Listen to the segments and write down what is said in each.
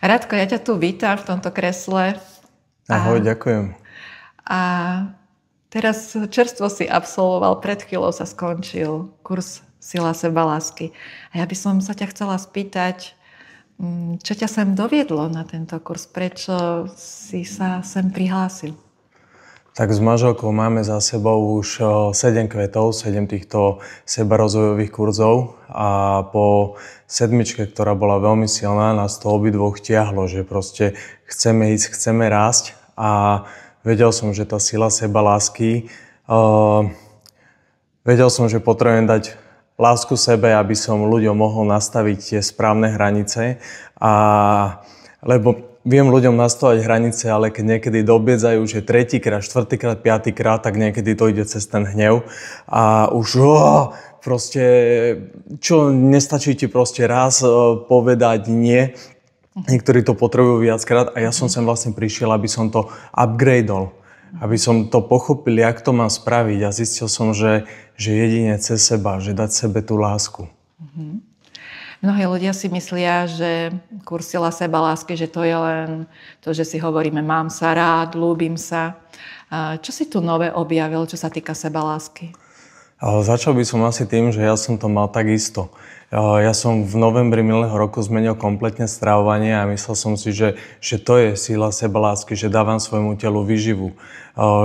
Radko, ja ťa tu vítam v tomto kresle. Ahoj, ďakujem. A teraz čerstvo si absolvoval, pred chvíľou sa skončil kurz Sila sebalásky. A ja by som sa ťa chcela spýtať, čo ťa sem doviedlo na tento kurz? Prečo si sa sem prihlásil? Tak s manželkou máme za sebou už 7 kvetov, 7 týchto sebarozvojových kurzov a po sedmičke, ktorá bola veľmi silná, nás to obidvoch tiahlo, že proste chceme ísť, chceme rásť a vedel som, že tá sila sebalásky, vedel som, že potrebujem dať lásku sebe, aby som ľuďom mohol nastaviť tie správne hranice lebo viem ľuďom nastavať hranice, ale keď niekedy dobiedzajú, že tretíkrát, štvrtýkrát, piatýkrát, tak niekedy to ide cez ten hnev a už proste, čo nestačí ti proste raz povedať nie. Niektorí to potrebujú viackrát a ja som sem vlastne prišiel, aby som to upgradeol, aby som to pochopil, jak to mám spraviť a zistil som, že jedine cez seba, že dať sebe tú lásku. Mnohí ľudia si myslia, že kurz Sila sebalásky, že to je len to, že si hovoríme mám sa rád, ľúbim sa. Čo si tu nové objavil, čo sa týka sebalásky? Začal by som asi tým, že ja som to mal takisto. Ja som v novembri minulého roku zmenil kompletne stravovanie a myslel som si, že to je sila sebalásky, že dávam svojmu telu výživu.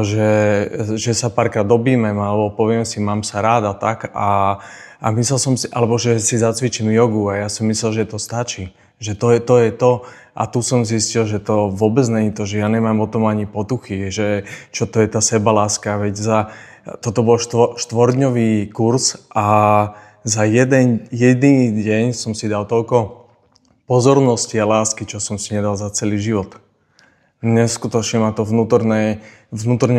Že sa párkrát objímem alebo poviem si mám sa rád a tak a myslel som si, alebo že si zacvičím jogu a ja som myslel, že to stačí. Že to je to. A tu som zistil, že to vôbec nie je to, že ja nemám o tom ani potuchy, že čo to je tá sebaláska. Veď toto bol štvordňový kurz a za jeden jediný deň som si dal toľko pozornosti a lásky, čo som si nedal za celý život. Neskutočne ma to vnútorne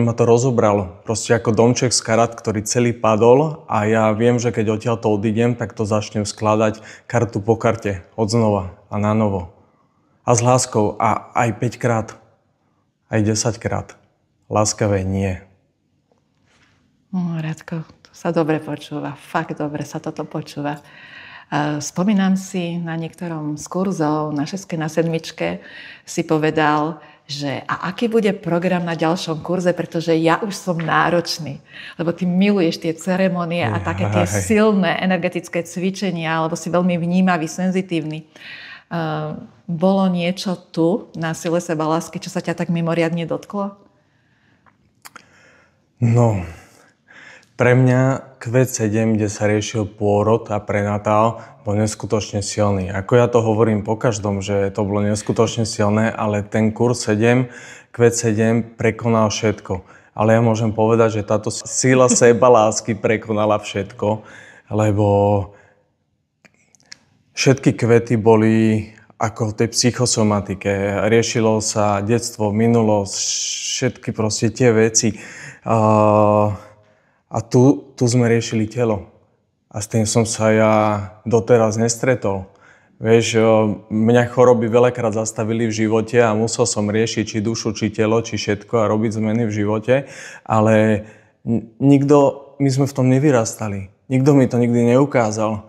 ma to rozobralo. Proste ako domček z karát, ktorý celý padol a ja viem, že keď odtiaľ to odídem, tak to začnem skladať kartu po karte, odznova a nanovo. A s láskou a aj 5 krát, aj 10 krát. Láskavé nie. Radko, to sa dobre počúva. Fakt dobre sa toto počúva. Spomínam si na niektorom z kurzov na 6 na 7 si povedal, že a aký bude program na ďalšom kurze, pretože ja už som náročný, lebo ty miluješ tie ceremonie a také tie silné energetické cvičenia, alebo si veľmi vnímavý, senzitívny. Bolo niečo tu na sile sebalásky, čo sa ťa tak mimoriadne dotklo? No, pre mňa kvet 7, kde sa riešil pôrod a prenatál, bol neskutočne silný. Ako ja to hovorím po každom, že to bolo neskutočne silné, ale ten kurz 7, kvet 7 prekonal všetko. Ale ja môžem povedať, že táto sila sebalásky prekonala všetko, lebo všetky kvety boli ako v tej psychosomatike. Riešilo sa detstvo, minulosť, všetky proste tie veci. A tu sme riešili telo. A s tým som sa ja doteraz nestretol. Vieš, mňa choroby veľakrát zastavili v živote a musel som riešiť či dušu, či telo, či všetko a robiť zmeny v živote. Ale my sme v tom nevyrastali. Nikto mi to nikdy neukázal.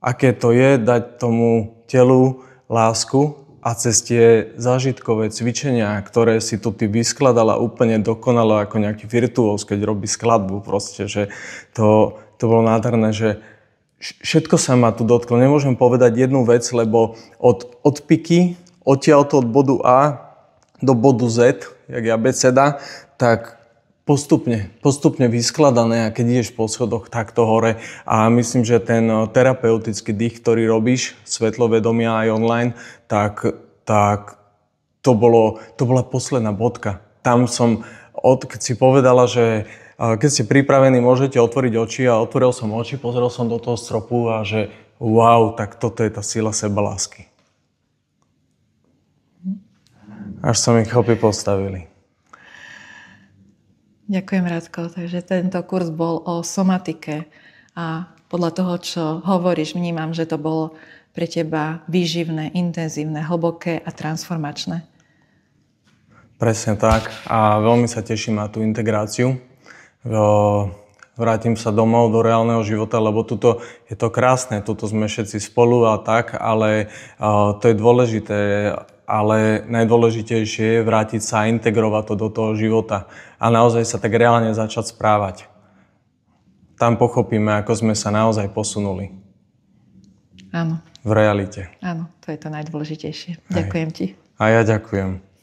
Aké to je dať tomu telu lásku a cez tie zážitkové cvičenia, ktoré si tu ty vyskladala úplne dokonalo ako nejaký virtuós, keď robí skladbu proste, že to bolo nádherné, že všetko sa ma tu dotklo. Nemôžem povedať jednu vec, lebo od piky, odtiaľto od bodu A do bodu Z, jak je abeceda, tak postupne vyskladané a keď ideš po schodoch takto hore a myslím, že ten terapeutický dých, ktorý robíš, svetlovedomia aj online, tak to bola posledná bodka. Tam keď si povedala, že keď ste pripravení, môžete otvoriť oči a otvoril som oči, pozrel som do toho stropu a že wow, tak toto je tá sila sebalásky. Až sa mi chlpy postavili. Ďakujem, Radko. Takže tento kurz bol o somatike a podľa toho, čo hovoríš, vnímam, že to bolo pre teba výživné, intenzívne, hlboké a transformačné. Presne tak a veľmi sa teším na tú integráciu. Vrátim sa domov do reálneho života, lebo tuto je to krásne, tuto sme všetci spolu a tak, ale to je dôležité. ale najdôležitejšie je vrátiť sa a integrovať to do toho života a naozaj sa tak reálne začať správať. Tam pochopíme, ako sme sa naozaj posunuli. Áno. V realite. Áno, to je to najdôležitejšie. Ďakujem ti. A ja ďakujem.